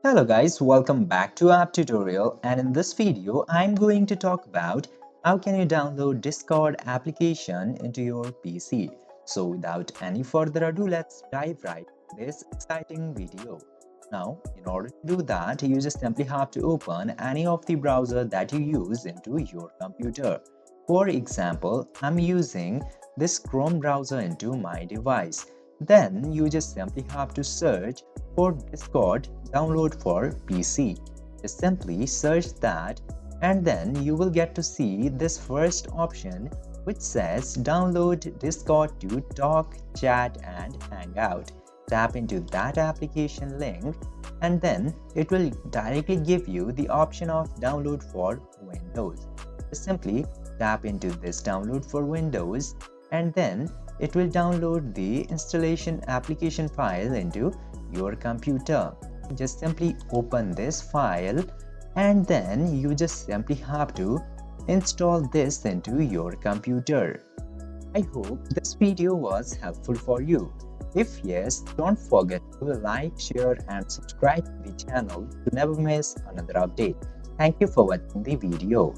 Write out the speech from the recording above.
Hello guys, welcome back to our tutorial, and in this video I'm going to talk about how can you download Discord application into your PC. So without any further ado, let's dive right into this exciting video. Now, in order to do that, you just simply have to open any of the browser that you use into your computer. For example, I'm using this Chrome browser into my device. Then you just simply have to search for Discord download for PC. Just simply search that and then you will get to see this first option which says download Discord to talk, chat and hang out. Tap into that application link and then it will directly give you the option of download for Windows. Just simply tap into this download for Windows and then it will download the installation application file into your computer. Just simply open this file and then you just simply have to install this into your computer. I hope this video was helpful for you. If yes, don't forget to like, share and subscribe to the channel to never miss another update. Thank you for watching the video.